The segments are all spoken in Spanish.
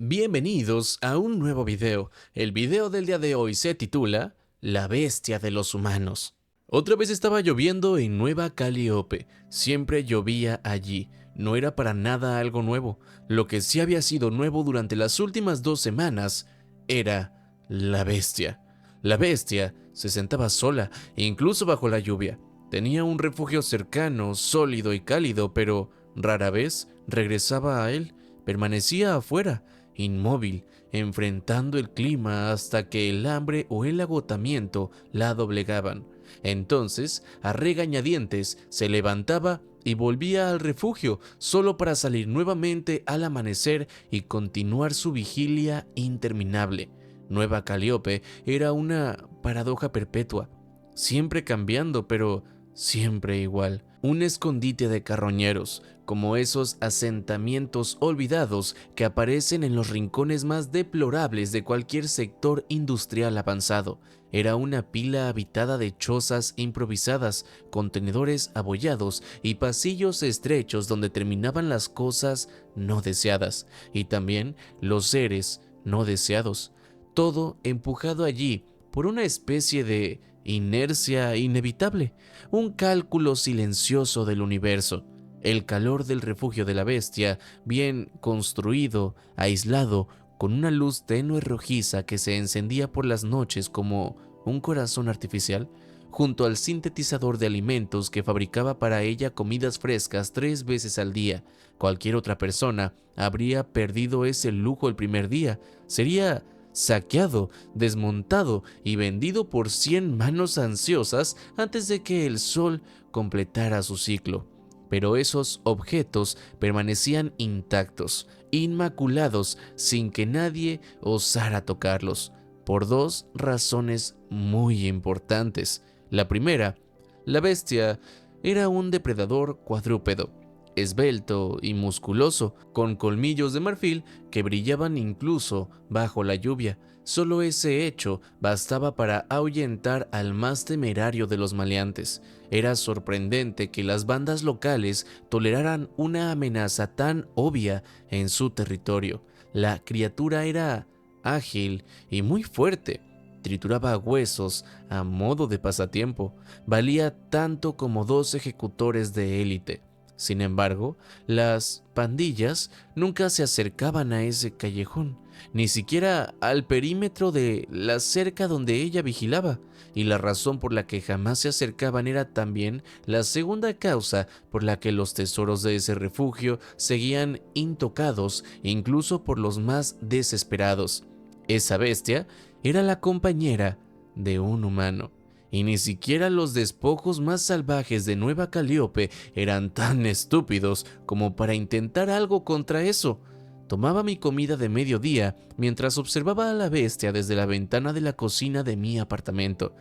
Bienvenidos a un nuevo video. El video del día de hoy se titula La bestia de los humanos. Otra vez estaba lloviendo en Nueva Calliope. Siempre llovía allí. No era para nada algo nuevo. Lo que sí había sido nuevo durante las últimas 2 semanas era la bestia. La bestia se sentaba sola, incluso bajo la lluvia. Tenía un refugio cercano, sólido y cálido, pero rara vez regresaba a él. Permanecía afuera, inmóvil, enfrentando el clima hasta que el hambre o el agotamiento la doblegaban. Entonces, a regañadientes, se levantaba y volvía al refugio, solo para salir nuevamente al amanecer y continuar su vigilia interminable. Nueva Calliope era una paradoja perpetua, siempre cambiando, pero siempre igual. Un escondite de carroñeros, como esos asentamientos olvidados que aparecen en los rincones más deplorables de cualquier sector industrial avanzado. Era una pila habitada de chozas improvisadas, contenedores abollados y pasillos estrechos donde terminaban las cosas no deseadas y también los seres no deseados. Todo empujado allí por una especie de inercia inevitable, un cálculo silencioso del universo. El calor del refugio de la bestia, bien construido, aislado, con una luz tenue rojiza que se encendía por las noches como un corazón artificial, junto al sintetizador de alimentos que fabricaba para ella comidas frescas 3 veces al día. Cualquier otra persona habría perdido ese lujo el primer día. Sería saqueado, desmontado y vendido por 100 manos ansiosas antes de que el sol completara su ciclo. Pero esos objetos permanecían intactos, inmaculados, sin que nadie osara tocarlos, por 2 razones muy importantes. La primera, la bestia era un depredador cuadrúpedo, esbelto y musculoso, con colmillos de marfil que brillaban incluso bajo la lluvia. Solo ese hecho bastaba para ahuyentar al más temerario de los maleantes. Era sorprendente que las bandas locales toleraran una amenaza tan obvia en su territorio. La criatura era ágil y muy fuerte. Trituraba huesos a modo de pasatiempo. Valía tanto como 2 ejecutores de élite. Sin embargo, las pandillas nunca se acercaban a ese callejón, ni siquiera al perímetro de la cerca donde ella vigilaba, y la razón por la que jamás se acercaban era también la segunda causa por la que los tesoros de ese refugio seguían intocados, incluso por los más desesperados. Esa bestia era la compañera de un humano. Y ni siquiera los despojos más salvajes de Nueva Calliope eran tan estúpidos como para intentar algo contra eso. Tomaba mi comida de mediodía mientras observaba a la bestia desde la ventana de la cocina de mi apartamento,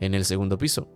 en el segundo piso,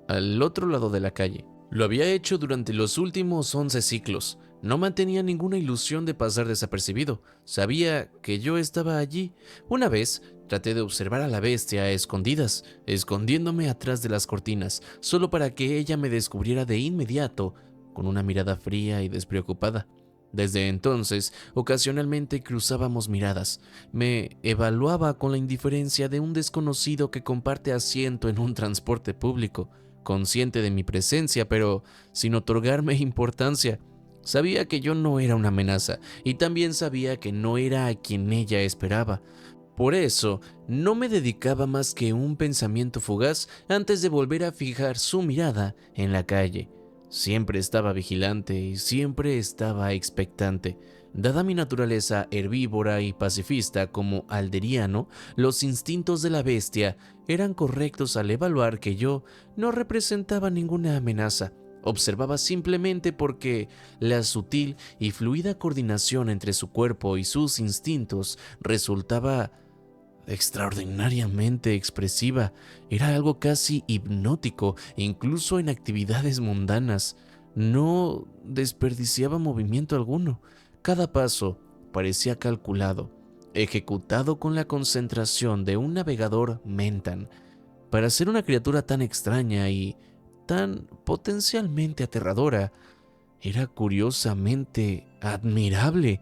al otro lado de la calle. Lo había hecho durante los últimos 11 ciclos. No mantenía ninguna ilusión de pasar desapercibido. Sabía que yo estaba allí. Una vez traté de observar a la bestia a escondidas, escondiéndome atrás de las cortinas, solo para que ella me descubriera de inmediato, con una mirada fría y despreocupada. Desde entonces, ocasionalmente cruzábamos miradas. Me evaluaba con la indiferencia de un desconocido que comparte asiento en un transporte público, consciente de mi presencia, pero sin otorgarme importancia. Sabía que yo no era una amenaza, y también sabía que no era a quien ella esperaba. Por eso, no me dedicaba más que un pensamiento fugaz antes de volver a fijar su mirada en la calle. Siempre estaba vigilante y siempre estaba expectante. Dada mi naturaleza herbívora y pacifista como alderiano, los instintos de la bestia eran correctos al evaluar que yo no representaba ninguna amenaza. Observaba simplemente porque la sutil y fluida coordinación entre su cuerpo y sus instintos resultaba extraordinariamente expresiva. Era algo casi hipnótico, incluso en actividades mundanas. No desperdiciaba movimiento alguno. Cada paso parecía calculado, ejecutado con la concentración de un navegador mental. Para ser una criatura tan extraña y tan potencialmente aterradora, era curiosamente admirable.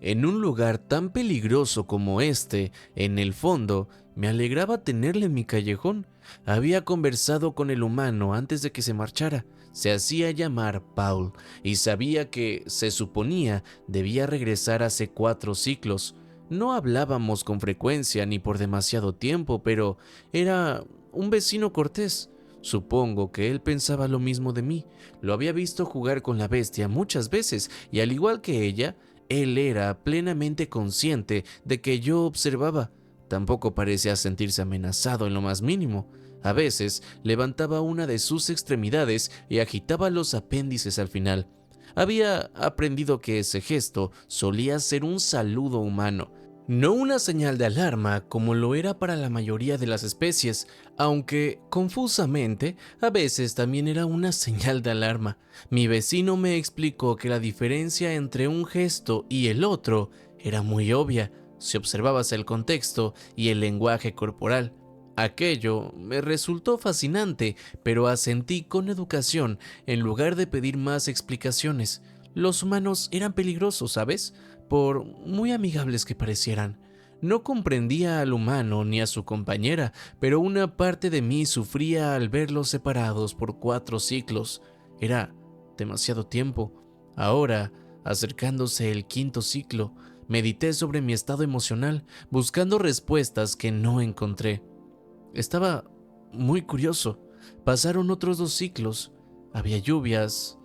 En un lugar tan peligroso como este, en el fondo, me alegraba tenerle en mi callejón. Había conversado con el humano antes de que se marchara. Se hacía llamar Paul y sabía que, se suponía, debía regresar hace 4 ciclos. No hablábamos con frecuencia ni por demasiado tiempo, pero era un vecino cortés. Supongo que él pensaba lo mismo de mí. Lo había visto jugar con la bestia muchas veces y, al igual que ella, él era plenamente consciente de que yo observaba. Tampoco parecía sentirse amenazado en lo más mínimo. A veces levantaba una de sus extremidades y agitaba los apéndices al final. Había aprendido que ese gesto solía ser un saludo humano, no una señal de alarma como lo era para la mayoría de las especies, aunque, confusamente, a veces también era una señal de alarma. Mi vecino me explicó que la diferencia entre un gesto y el otro era muy obvia si observabas el contexto y el lenguaje corporal. Aquello me resultó fascinante, pero asentí con educación en lugar de pedir más explicaciones. Los humanos eran peligrosos, ¿sabes? Por muy amigables que parecieran. No comprendía al humano ni a su compañera, pero una parte de mí sufría al verlos separados por 4 ciclos. Era demasiado tiempo. Ahora, acercándose el 5.º ciclo, medité sobre mi estado emocional, buscando respuestas que no encontré. Estaba muy curioso. Pasaron otros 2 ciclos. Había lluvias,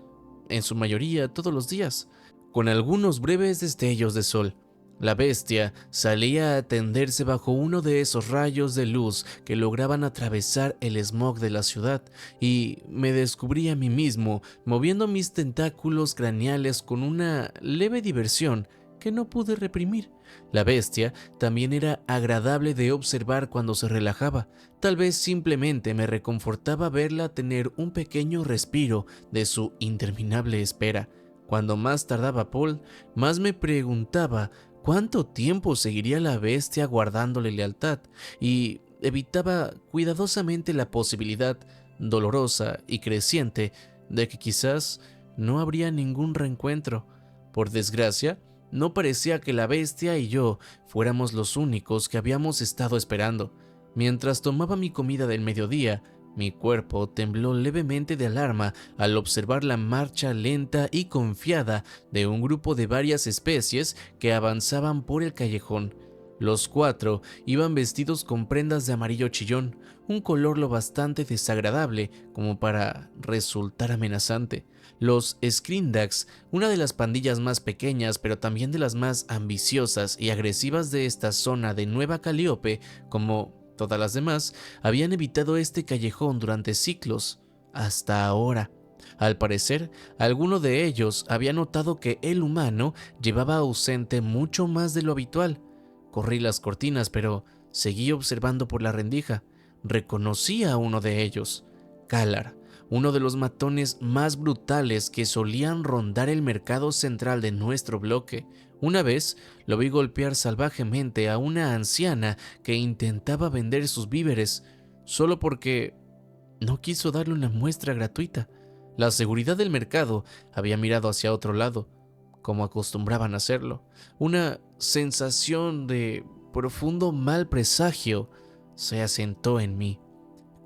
en su mayoría todos los días, con algunos breves destellos de sol. La bestia salía a tenderse bajo uno de esos rayos de luz que lograban atravesar el smog de la ciudad, y me descubrí a mí mismo moviendo mis tentáculos craneales con una leve diversión que no pude reprimir. La bestia también era agradable de observar cuando se relajaba. Tal vez simplemente me reconfortaba verla tener un pequeño respiro de su interminable espera. Cuando más tardaba Paul, más me preguntaba cuánto tiempo seguiría la bestia guardándole lealtad, y evitaba cuidadosamente la posibilidad, dolorosa y creciente, de que quizás no habría ningún reencuentro. Por desgracia, no parecía que la bestia y yo fuéramos los únicos que habíamos estado esperando. Mientras tomaba mi comida del mediodía, mi cuerpo tembló levemente de alarma al observar la marcha lenta y confiada de un grupo de varias especies que avanzaban por el callejón. Los 4 iban vestidos con prendas de amarillo chillón, un color lo bastante desagradable como para resultar amenazante. Los Skrindax, una de las pandillas más pequeñas pero también de las más ambiciosas y agresivas de esta zona de Nueva Calíope, como todas las demás, habían evitado este callejón durante siglos, hasta ahora. Al parecer, alguno de ellos había notado que el humano llevaba ausente mucho más de lo habitual. Corrí las cortinas, pero seguí observando por la rendija. Reconocí a uno de ellos, Kalar, uno de los matones más brutales que solían rondar el mercado central de nuestro bloque. Una vez lo vi golpear salvajemente a una anciana que intentaba vender sus víveres, solo porque no quiso darle una muestra gratuita. La seguridad del mercado había mirado hacia otro lado, como acostumbraban hacerlo. Una sensación de profundo mal presagio se asentó en mí.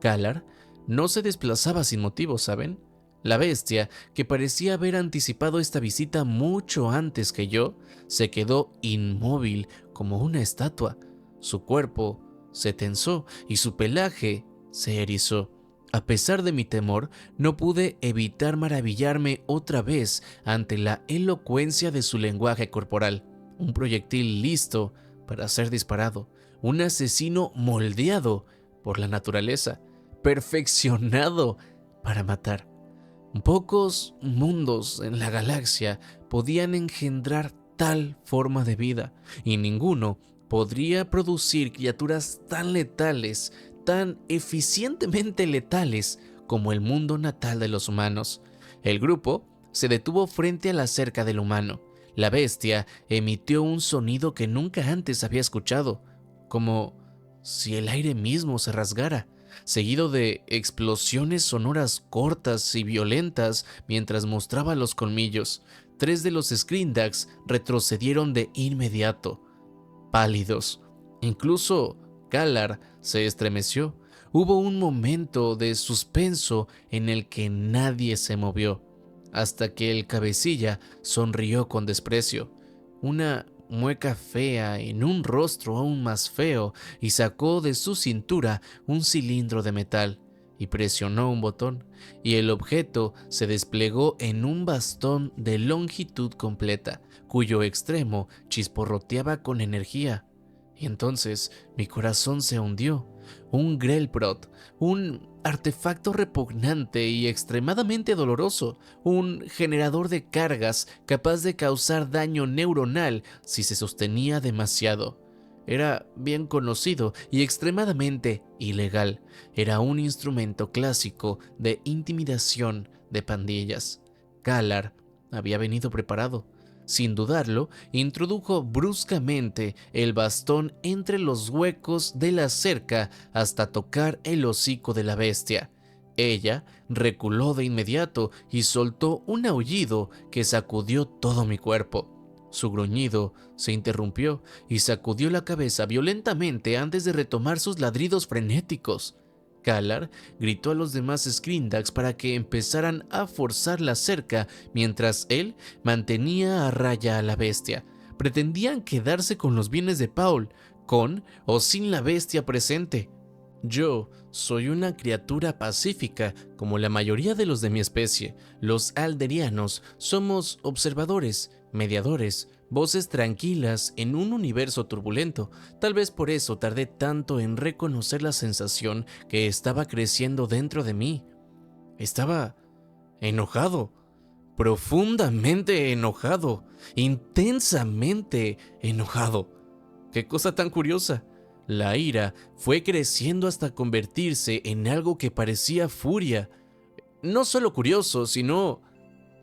Kalar no se desplazaba sin motivo, ¿saben? La bestia, que parecía haber anticipado esta visita mucho antes que yo, se quedó inmóvil como una estatua. Su cuerpo se tensó y su pelaje se erizó. A pesar de mi temor, no pude evitar maravillarme otra vez ante la elocuencia de su lenguaje corporal. Un proyectil listo para ser disparado, un asesino moldeado por la naturaleza, perfeccionado para matar. Pocos mundos en la galaxia podían engendrar tal forma de vida, y ninguno podría producir criaturas tan letales, tan eficientemente letales como el mundo natal de los humanos. El grupo se detuvo frente a la cerca del humano. La bestia emitió un sonido que nunca antes había escuchado, como si el aire mismo se rasgara, seguido de explosiones sonoras cortas y violentas mientras mostraba los colmillos. 3 de los Skrillex retrocedieron de inmediato, pálidos. Incluso Galar se estremeció. Hubo un momento de suspenso en el que nadie se movió, hasta que el cabecilla sonrió con desprecio, una mueca fea en un rostro aún más feo, y sacó de su cintura un cilindro de metal y presionó un botón, y el objeto se desplegó en un bastón de longitud completa, cuyo extremo chisporroteaba con energía. Y entonces mi corazón se hundió. Un Grelprot, un artefacto repugnante y extremadamente doloroso, un generador de cargas capaz de causar daño neuronal si se sostenía demasiado. Era bien conocido y extremadamente ilegal. Era un instrumento clásico de intimidación de pandillas. Galar había venido preparado. Sin dudarlo, introdujo bruscamente el bastón entre los huecos de la cerca hasta tocar el hocico de la bestia. Ella reculó de inmediato y soltó un aullido que sacudió todo mi cuerpo. Su gruñido se interrumpió y sacudió la cabeza violentamente antes de retomar sus ladridos frenéticos. Galar gritó a los demás Skrillex para que empezaran a forzar la cerca mientras él mantenía a raya a la bestia. Pretendían quedarse con los bienes de Paul, con o sin la bestia presente. Yo soy una criatura pacífica como la mayoría de los de mi especie. Los alderianos somos observadores, mediadores, voces tranquilas en un universo turbulento. Tal vez por eso tardé tanto en reconocer la sensación que estaba creciendo dentro de mí. Estaba enojado, profundamente enojado, intensamente enojado. ¡Qué cosa tan curiosa! La ira fue creciendo hasta convertirse en algo que parecía furia. No solo curioso, sino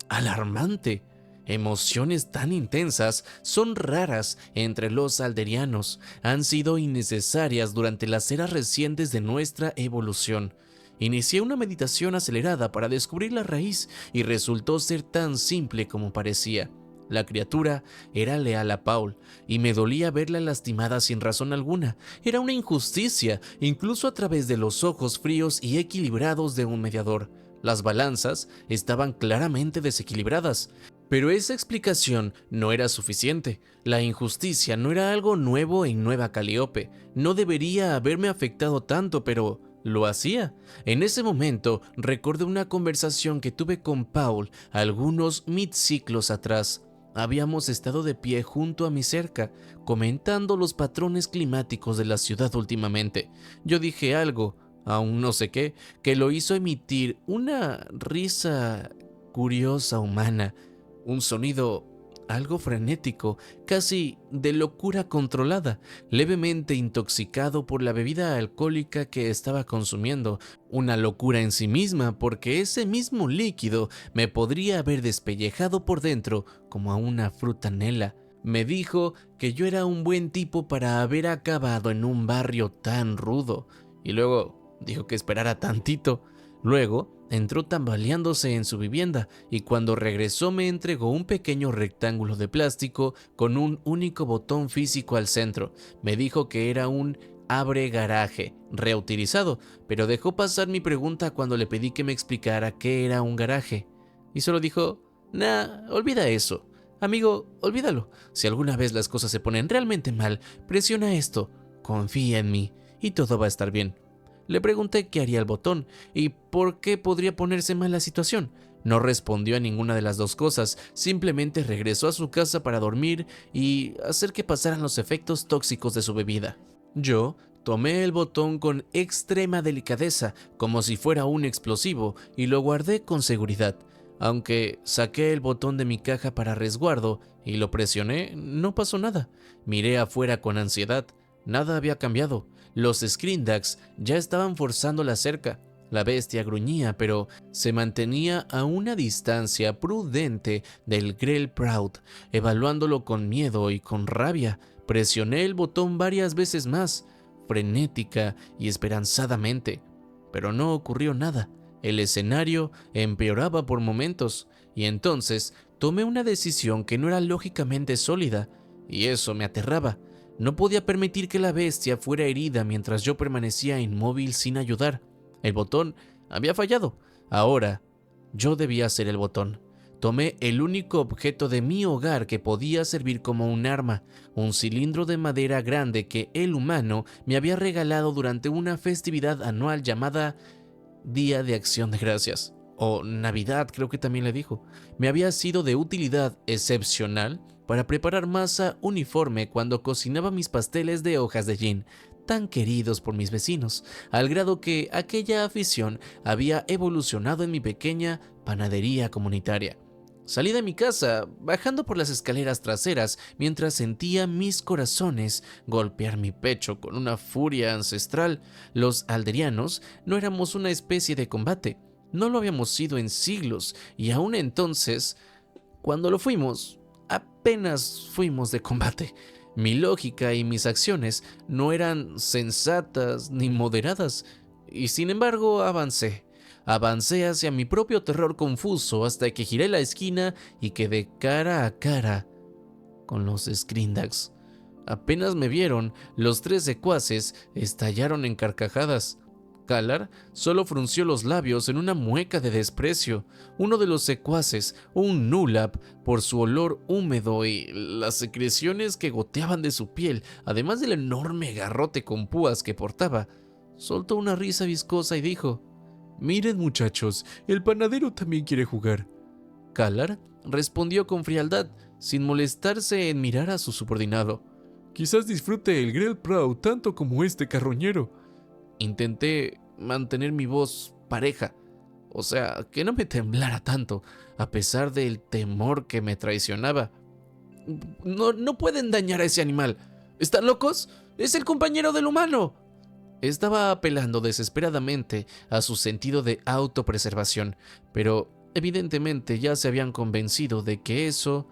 alarmante. Emociones tan intensas son raras entre los alderianos. Han sido innecesarias durante las eras recientes de nuestra evolución. Inicié una meditación acelerada para descubrir la raíz y resultó ser tan simple como parecía. La criatura era leal a Paul y me dolía verla lastimada sin razón alguna. Era una injusticia, incluso a través de los ojos fríos y equilibrados de un mediador. Las balanzas estaban claramente desequilibradas. Pero esa explicación no era suficiente. La injusticia no era algo nuevo en Nueva Calíope. No debería haberme afectado tanto, pero lo hacía. En ese momento recordé una conversación que tuve con Paul algunos midciclos atrás. Habíamos estado de pie junto a mi cerca, comentando los patrones climáticos de la ciudad últimamente. Yo dije algo, aún no sé qué, que lo hizo emitir una risa curiosa humana, un sonido algo frenético, casi de locura controlada, levemente intoxicado por la bebida alcohólica que estaba consumiendo, una locura en sí misma porque ese mismo líquido me podría haber despellejado por dentro como a una frutanela. Me dijo que yo era un buen tipo para haber acabado en un barrio tan rudo, y luego dijo que esperara tantito. Luego entró tambaleándose en su vivienda y cuando regresó me entregó un pequeño rectángulo de plástico con un único botón físico al centro. Me dijo que era un abre garaje reutilizado, pero dejó pasar mi pregunta cuando le pedí que me explicara qué era un garaje. Y solo dijo, nah, olvida eso. Amigo, olvídalo. Si alguna vez las cosas se ponen realmente mal, presiona esto, confía en mí y todo va a estar bien. Le pregunté qué haría el botón y por qué podría ponerse mal la situación. No respondió a ninguna de las dos cosas, simplemente regresó a su casa para dormir y hacer que pasaran los efectos tóxicos de su bebida. Yo tomé el botón con extrema delicadeza, como si fuera un explosivo, y lo guardé con seguridad. Aunque saqué el botón de mi caja para resguardo y lo presioné, no pasó nada. Miré afuera con ansiedad. Nada había cambiado. Los Skrillex ya estaban forzando la cerca. La bestia gruñía, pero se mantenía a una distancia prudente del Grelprout, evaluándolo con miedo y con rabia. Presioné el botón varias veces más, frenética y esperanzadamente, pero no ocurrió nada. El escenario empeoraba por momentos. y entonces tomé una decisión que no era lógicamente sólida, y eso me aterraba. No podía permitir que la bestia fuera herida mientras yo permanecía inmóvil sin ayudar. El botón había fallado. Ahora, yo debía ser el botón. Tomé el único objeto de mi hogar que podía servir como un arma, un cilindro de madera grande que el humano me había regalado durante una festividad anual llamada Día de Acción de Gracias, o Navidad creo que también le dijo. Me había sido de utilidad excepcional para preparar masa uniforme cuando cocinaba mis pasteles de hojas de gin, tan queridos por mis vecinos, al grado que aquella afición había evolucionado en mi pequeña panadería comunitaria. Salí de mi casa, bajando por las escaleras traseras, mientras sentía mis corazones golpear mi pecho con una furia ancestral. Los alderianos no éramos una especie de combate, no lo habíamos sido en siglos, y aún entonces, cuando lo fuimos, apenas fuimos de combate. Mi lógica y mis acciones no eran sensatas ni moderadas, y sin embargo avancé. Avancé hacia mi propio terror confuso hasta que giré la esquina y quedé cara a cara con los Skrindax. Apenas me vieron, los tres secuaces estallaron en carcajadas. Kalar solo frunció los labios en una mueca de desprecio. Uno de los secuaces, un Nulap, por su olor húmedo y las secreciones que goteaban de su piel, además del enorme garrote con púas que portaba, soltó una risa viscosa y dijo: «Miren, muchachos, el panadero también quiere jugar». Kalar respondió con frialdad, sin molestarse en mirar a su subordinado. «Quizás disfrute el Grell Proud tanto como este carroñero». Intenté mantener mi voz pareja, o sea, que no me temblara tanto, a pesar del temor que me traicionaba. No pueden dañar a ese animal. ¿Están locos? ¡Es el compañero del humano! Estaba apelando desesperadamente a su sentido de autopreservación, pero evidentemente ya se habían convencido de que eso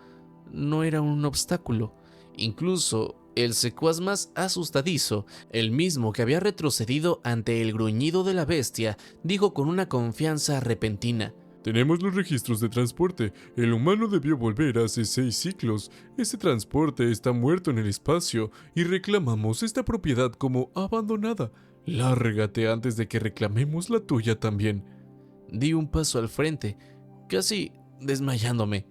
no era un obstáculo. Incluso el secuaz más asustadizo, el mismo que había retrocedido ante el gruñido de la bestia, dijo con una confianza repentina: «Tenemos los registros de transporte. El humano debió volver hace 6 ciclos. Ese transporte está muerto en el espacio y reclamamos esta propiedad como abandonada. Lárgate antes de que reclamemos la tuya también». Di un paso al frente, casi desmayándome.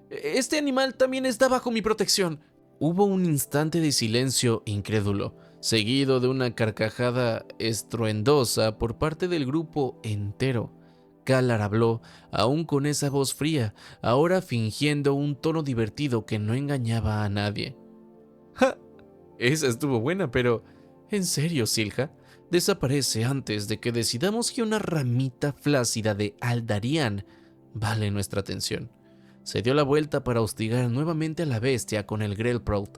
«Este animal también está bajo mi protección». Hubo un instante de silencio incrédulo, seguido de una carcajada estruendosa por parte del grupo entero. Kalar habló, aún con esa voz fría, ahora fingiendo un tono divertido que no engañaba a nadie. ¡Ja! Esa estuvo buena, pero... ¿En serio, Silja? Desaparece antes de que decidamos que una ramita flácida de Aldarian vale nuestra atención. Se dio la vuelta para hostigar nuevamente a la bestia con el Grellproud.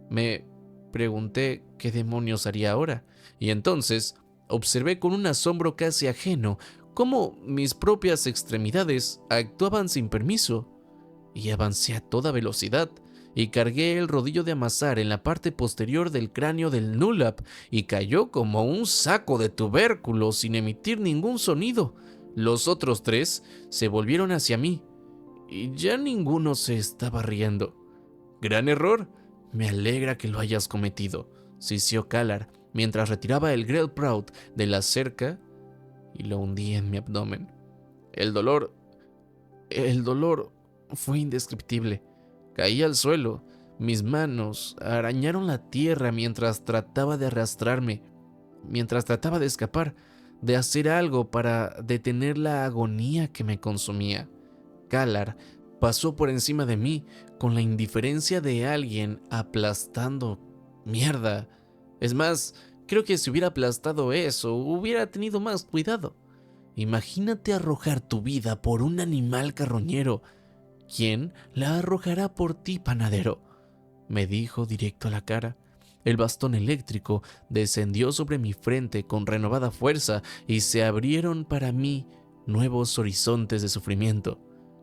Me pregunté qué demonios haría ahora, y entonces observé con un asombro casi ajeno cómo mis propias extremidades actuaban sin permiso, y avancé a toda velocidad, y cargué el rodillo de amasar en la parte posterior del cráneo del Nulap, y cayó como un saco de tubérculos sin emitir ningún sonido. Los otros tres se volvieron hacia mí, y ya ninguno se estaba riendo. «Gran error. Me alegra que lo hayas cometido», sisió Kalar, mientras retiraba el Grellproud de la cerca y lo hundía en mi abdomen. El dolor fue indescriptible. Caí al suelo. Mis manos arañaron la tierra mientras trataba de arrastrarme, mientras trataba de escapar, de hacer algo para detener la agonía que me consumía. Kalar pasó por encima de mí con la indiferencia de alguien aplastando mierda. Es más, creo que si hubiera aplastado eso, hubiera tenido más cuidado. Imagínate arrojar tu vida por un animal carroñero. ¿Quién la arrojará por ti, panadero?, me dijo directo a la cara. El bastón eléctrico descendió sobre mi frente con renovada fuerza y se abrieron para mí nuevos horizontes de sufrimiento.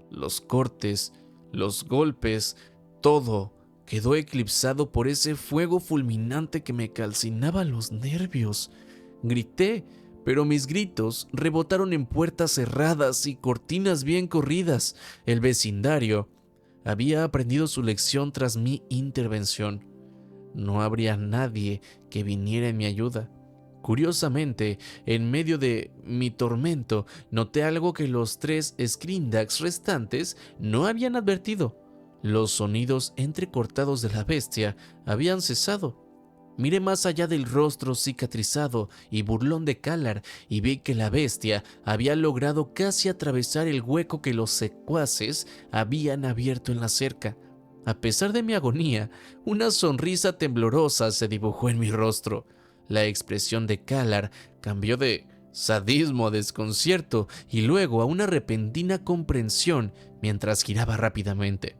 Los cortes, los golpes, todo quedó eclipsado por ese fuego fulminante que me calcinaba los nervios. Grité, Pero mis gritos rebotaron en puertas cerradas y cortinas bien corridas. El vecindario había aprendido su lección tras mi intervención. No habría nadie que viniera en mi ayuda. Curiosamente, en medio de mi tormento, noté algo que los 3 Skryndax restantes no habían advertido. Los sonidos entrecortados de la bestia habían cesado. Miré más allá del rostro cicatrizado y burlón de Kalar y vi que la bestia había logrado casi atravesar el hueco que los secuaces habían abierto en la cerca. A pesar de mi agonía, una sonrisa temblorosa se dibujó en mi rostro. La expresión de Kalar cambió de sadismo a desconcierto y luego a una repentina comprensión mientras giraba rápidamente.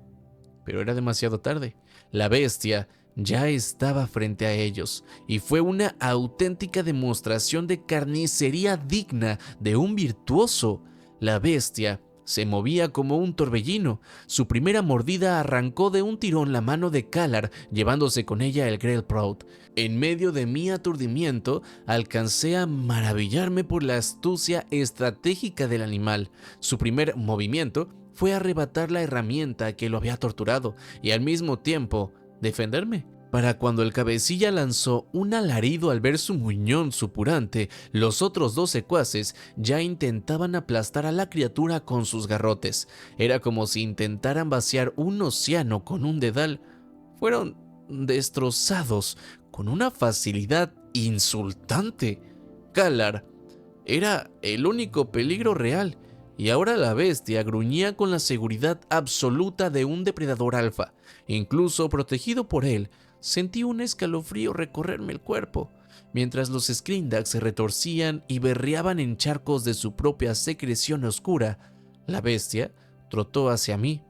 Pero era demasiado tarde. La bestia ya estaba frente a ellos y fue una auténtica demostración de carnicería digna de un virtuoso. La bestia se movía como un torbellino. Su primera mordida arrancó de un tirón la mano de Kalar, llevándose con ella el Greyproud. En medio de mi aturdimiento, alcancé a maravillarme por la astucia estratégica del animal. Su primer movimiento fue arrebatar la herramienta que lo había torturado y al mismo tiempo defenderme. Para cuando el cabecilla lanzó un alarido al ver su muñón supurante, los otros 2 secuaces ya intentaban aplastar a la criatura con sus garrotes. Era como si intentaran vaciar un océano con un dedal. Fueron destrozados con una facilidad insultante. Kalar era el único peligro real, y ahora la bestia gruñía con la seguridad absoluta de un depredador alfa. Incluso protegido por él, sentí un escalofrío recorrerme el cuerpo, mientras los Skryndax se retorcían y berreaban en charcos de su propia secreción oscura. La bestia trotó hacia mí.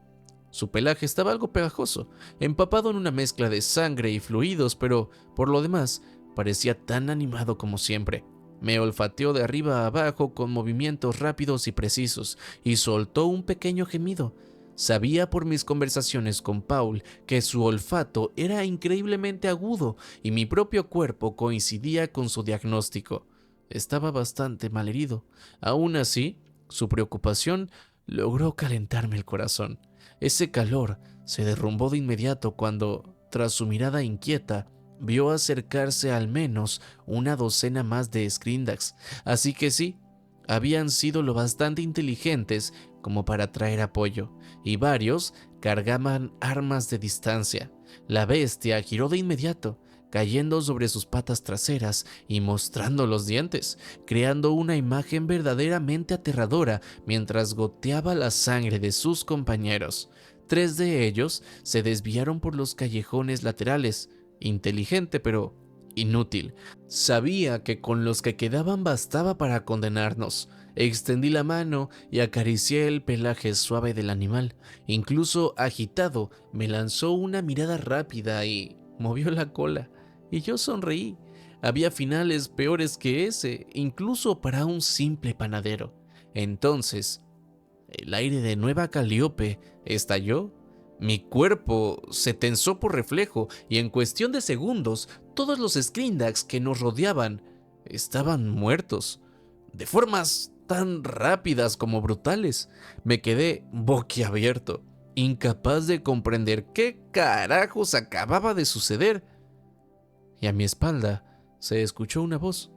Su pelaje estaba algo pegajoso, empapado en una mezcla de sangre y fluidos, pero por lo demás parecía tan animado como siempre. Me olfateó de arriba a abajo con movimientos rápidos y precisos y soltó un pequeño gemido. Sabía por mis conversaciones con Paul que su olfato era increíblemente agudo y mi propio cuerpo coincidía con su diagnóstico. Estaba bastante malherido. Aún así, su preocupación logró calentarme el corazón. Ese calor se derrumbó de inmediato cuando, tras su mirada inquieta, vio acercarse al menos una docena más de Skryndax. Así que sí, habían sido lo bastante inteligentes como para traer apoyo, y varios cargaban armas de distancia. La bestia giró de inmediato, cayendo sobre sus patas traseras y mostrando los dientes, creando una imagen verdaderamente aterradora mientras goteaba la sangre de sus compañeros. 3 de ellos se desviaron por los callejones laterales. Inteligente, pero inútil. Sabía que con los que quedaban bastaba para condenarnos. Extendí la mano y acaricié el pelaje suave del animal. Incluso agitado, me lanzó una mirada rápida y movió la cola. Y yo sonreí. Había finales peores que ese, incluso para un simple panadero. Entonces, el aire de Nueva Calíope estalló. Mi cuerpo se tensó por reflejo y en cuestión de segundos todos los Skryndax que nos rodeaban estaban muertos, de formas tan rápidas como brutales. Me quedé boquiabierto, incapaz de comprender qué carajos acababa de suceder. Y a mi espalda se escuchó una voz.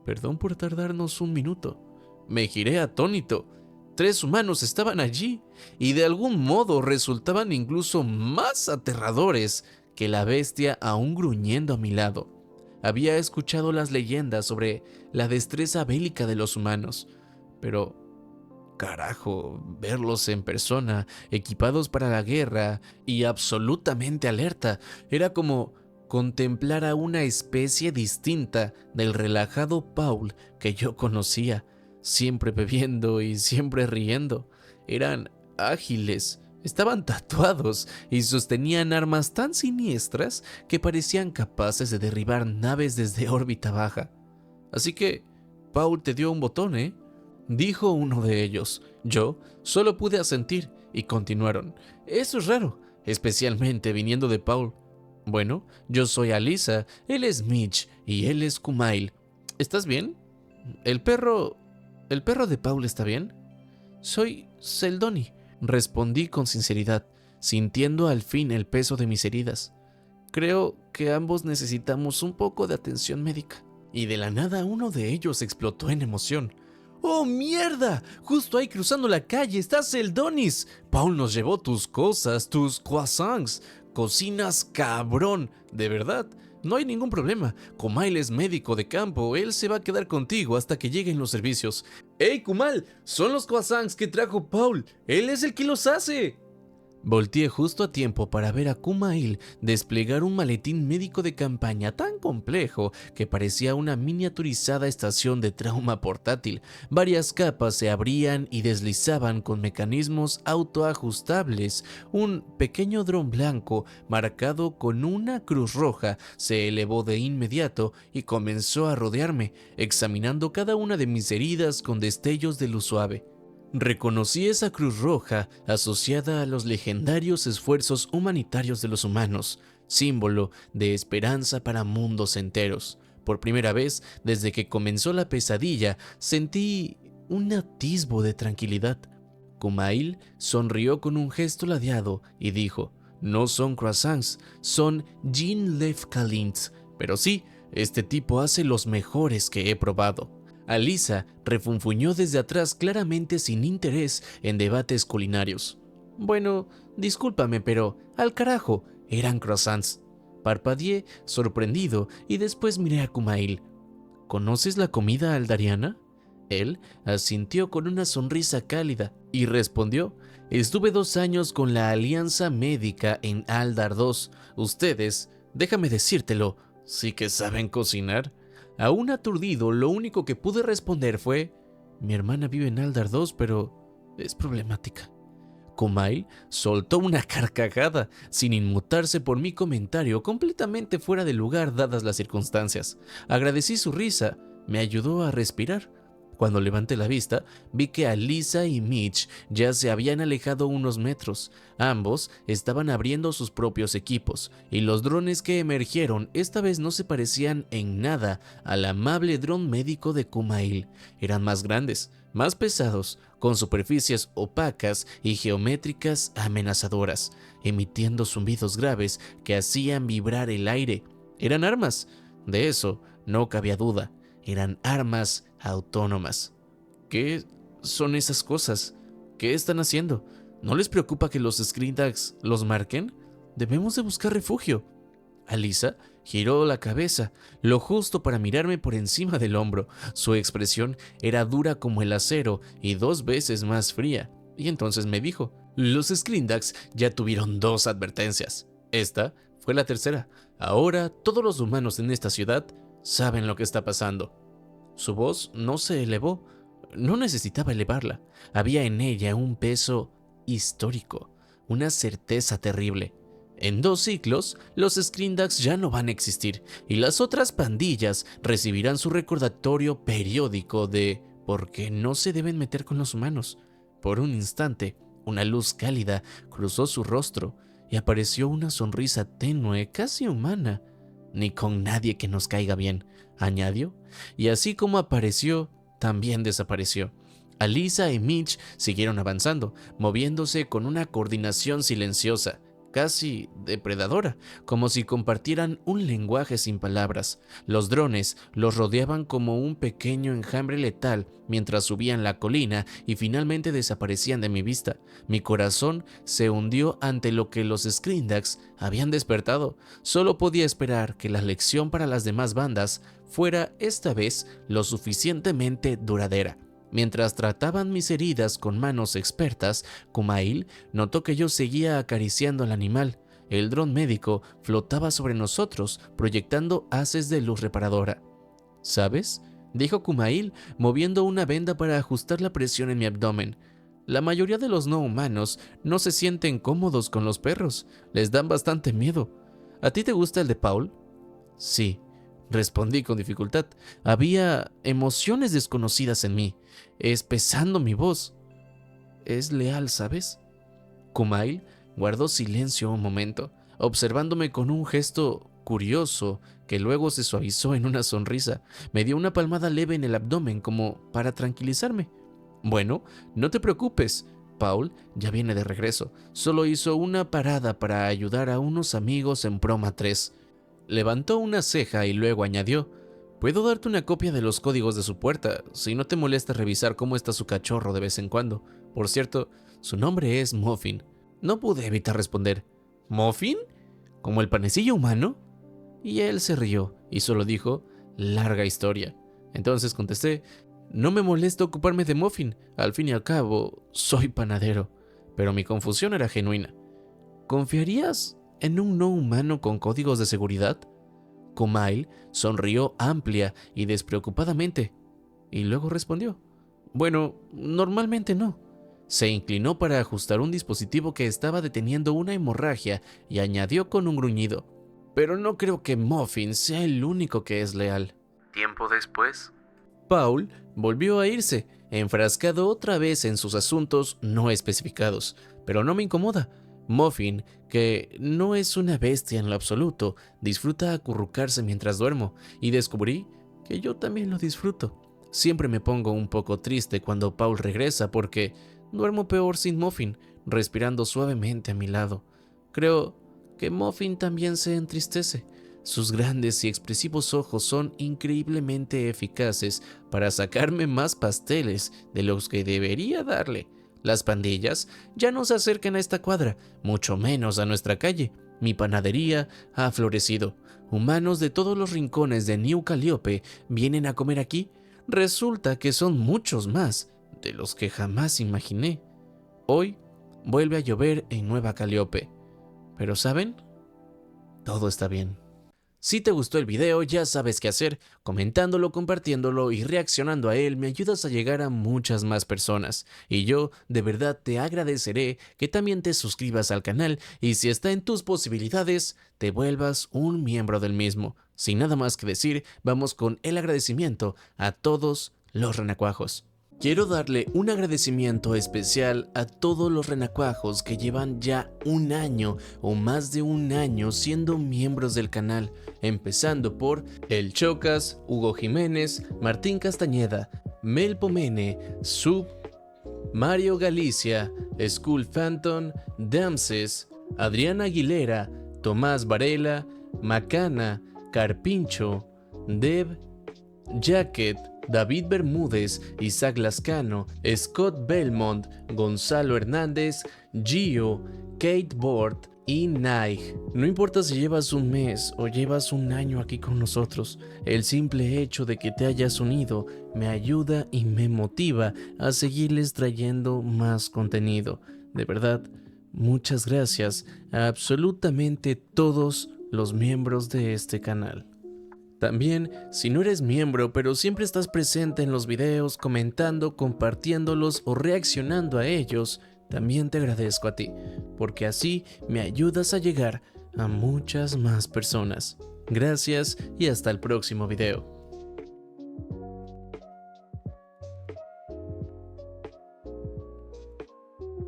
«Perdón por tardarnos un minuto». Me giré atónito. 3 humanos estaban allí y de algún modo resultaban incluso más aterradores que la bestia aún gruñendo a mi lado. Había escuchado las leyendas sobre la destreza bélica de los humanos, pero carajo, verlos en persona, equipados para la guerra y absolutamente alerta, era como contemplar a una especie distinta del relajado Paul que yo conocía. Siempre bebiendo y siempre riendo. Eran ágiles, estaban tatuados y sostenían armas tan siniestras que parecían capaces de derribar naves desde órbita baja. Así que, Paul te dio un botón, ¿eh?, dijo uno de ellos. Yo solo pude asentir y continuaron. Eso es raro, especialmente viniendo de Paul. Bueno, yo soy Alisa, él es Mitch y él es Kumail. ¿Estás bien? ¿El perro... ¿El perro de Paul está bien? Soy Seldoni, respondí con sinceridad, sintiendo al fin el peso de mis heridas. Creo que ambos necesitamos un poco de atención médica. Y de la nada uno de ellos explotó en emoción. ¡Oh, mierda! Justo ahí cruzando la calle está Seldonis. Paul nos llevó tus cosas, tus croissants. Cocinas cabrón, de verdad. No hay ningún problema. Kumail es médico de campo. Él se va a quedar contigo hasta que lleguen los servicios. ¡Ey, Kumail! Son los croissants que trajo Paul. Él es el que los hace. Volteé justo a tiempo para ver a Kumail desplegar un maletín médico de campaña tan complejo que parecía una miniaturizada estación de trauma portátil. Varias capas se abrían y deslizaban con mecanismos autoajustables. Un pequeño dron blanco marcado con una cruz roja se elevó de inmediato y comenzó a rodearme, examinando cada una de mis heridas con destellos de luz suave. Reconocí esa cruz roja asociada a los legendarios esfuerzos humanitarios de los humanos, símbolo de esperanza para mundos enteros. Por primera vez, desde que comenzó la pesadilla, sentí un atisbo de tranquilidad. Kumail sonrió con un gesto ladeado y dijo: no son croissants, son Jean Lev Kalins, pero sí, este tipo hace los mejores que he probado. Alisa refunfuñó desde atrás, claramente sin interés en debates culinarios. Bueno, discúlpame, pero al carajo, eran croissants. Parpadeé, sorprendido, y después miré a Kumail. ¿Conoces la comida aldariana? Él asintió con una sonrisa cálida y respondió: estuve 2 años con la Alianza Médica en Aldar II. Ustedes, déjame decírtelo, sí que saben cocinar. Aún aturdido, lo único que pude responder fue: mi hermana vive en Aldar II, pero es problemática. Kumail soltó una carcajada, sin inmutarse por mi comentario completamente fuera de lugar dadas las circunstancias. Agradecí su risa, me ayudó a respirar. Cuando levanté la vista, vi que Alisa y Mitch ya se habían alejado unos metros. Ambos estaban abriendo sus propios equipos, y los drones que emergieron esta vez no se parecían en nada al amable dron médico de Kumail. Eran más grandes, más pesados, con superficies opacas y geométricas amenazadoras, emitiendo zumbidos graves que hacían vibrar el aire. Eran armas, de eso no cabía duda. Eran armas autónomas. ¿Qué son esas cosas? ¿Qué están haciendo? ¿No les preocupa que los Screendags los marquen? Debemos de buscar refugio. Alisa giró la cabeza, lo justo para mirarme por encima del hombro. Su expresión era dura como el acero y 2 veces más fría. Y entonces me dijo: los Screendags ya tuvieron 2 advertencias. Esta fue la tercera. Ahora todos los humanos en esta ciudad saben lo que está pasando. Su voz no se elevó, no necesitaba elevarla. Había en ella un peso histórico, una certeza terrible. En 2 ciclos, los Screendags ya no van a existir, y las otras pandillas recibirán su recordatorio periódico de por qué no se deben meter con los humanos. Por un instante, una luz cálida cruzó su rostro y apareció una sonrisa tenue, casi humana. Ni con nadie que nos caiga bien, añadió, y así como apareció, también desapareció. Alisa y Mitch siguieron avanzando, moviéndose con una coordinación silenciosa, casi depredadora, como si compartieran un lenguaje sin palabras. Los drones los rodeaban como un pequeño enjambre letal mientras subían la colina y finalmente desaparecían de mi vista. Mi corazón se hundió ante lo que los Screendags habían despertado. Solo podía esperar que la lección para las demás bandas fuera esta vez lo suficientemente duradera. Mientras trataban mis heridas con manos expertas, Kumail notó que yo seguía acariciando al animal. El dron médico flotaba sobre nosotros, proyectando haces de luz reparadora. ¿Sabes?, dijo Kumail, moviendo una venda para ajustar la presión en mi abdomen. La mayoría de los no humanos no se sienten cómodos con los perros. Les dan bastante miedo. ¿A ti te gusta el de Paul? Sí, respondí con dificultad. Había emociones desconocidas en mí, espesando mi voz. Es leal, ¿sabes? Kumail guardó silencio un momento, observándome con un gesto curioso que luego se suavizó en una sonrisa. Me dio una palmada leve en el abdomen como para tranquilizarme. Bueno, no te preocupes. Paul ya viene de regreso. Solo hizo una parada para ayudar a unos amigos en Proma 3. Levantó una ceja y luego añadió: puedo darte una copia de los códigos de su puerta, si no te molesta revisar cómo está su cachorro de vez en cuando. Por cierto, su nombre es Muffin. No pude evitar responder: ¿Muffin? ¿Como el panecillo humano? Y él se rió y solo dijo: larga historia. Entonces contesté: no me molesta ocuparme de Muffin, al fin y al cabo, soy panadero. Pero mi confusión era genuina. ¿Confiarías en un no humano con códigos de seguridad? Kumail sonrió amplia y despreocupadamente, y luego respondió: bueno, normalmente no. Se inclinó para ajustar un dispositivo que estaba deteniendo una hemorragia y añadió con un gruñido: pero no creo que Muffin sea el único que es leal. Tiempo después, Paul volvió a irse, enfrascado otra vez en sus asuntos no especificados, pero no me incomoda. Muffin, que no es una bestia en lo absoluto, disfruta acurrucarse mientras duermo, y descubrí que yo también lo disfruto. Siempre me pongo un poco triste cuando Paul regresa porque duermo peor sin Muffin, respirando suavemente a mi lado. Creo que Muffin también se entristece. Sus grandes y expresivos ojos son increíblemente eficaces para sacarme más pasteles de los que debería darle. Las pandillas ya no se acercan a esta cuadra, mucho menos a nuestra calle. Mi panadería ha florecido. Humanos de todos los rincones de New Calliope vienen a comer aquí. Resulta que son muchos más de los que jamás imaginé. Hoy vuelve a llover en Nueva Calliope. Pero ¿saben? Todo está bien. Si te gustó el video, ya sabes qué hacer. Comentándolo, compartiéndolo y reaccionando a él me ayudas a llegar a muchas más personas. Y yo de verdad te agradeceré que también te suscribas al canal y si está en tus posibilidades, te vuelvas un miembro del mismo. Sin nada más que decir, vamos con el agradecimiento a todos los renacuajos. Quiero darle un agradecimiento especial a todos los renacuajos que llevan ya un año o más de un año siendo miembros del canal, empezando por El Chocas, Hugo Jiménez, Martín Castañeda, Mel Pomene, Sub, Mario Galicia, Skull Phantom, Damses, Adriana Aguilera, Tomás Varela, Macana, Carpincho, Deb, Jacket, David Bermúdez, Isaac Lascano, Scott Belmont, Gonzalo Hernández, Gio, Kate Bort y Naig. No importa si llevas un mes o llevas un año aquí con nosotros, el simple hecho de que te hayas unido me ayuda y me motiva a seguirles trayendo más contenido. De verdad, muchas gracias a absolutamente todos los miembros de este canal. También, si no eres miembro pero siempre estás presente en los videos, comentando, compartiéndolos o reaccionando a ellos, también te agradezco a ti, porque así me ayudas a llegar a muchas más personas. Gracias y hasta el próximo video.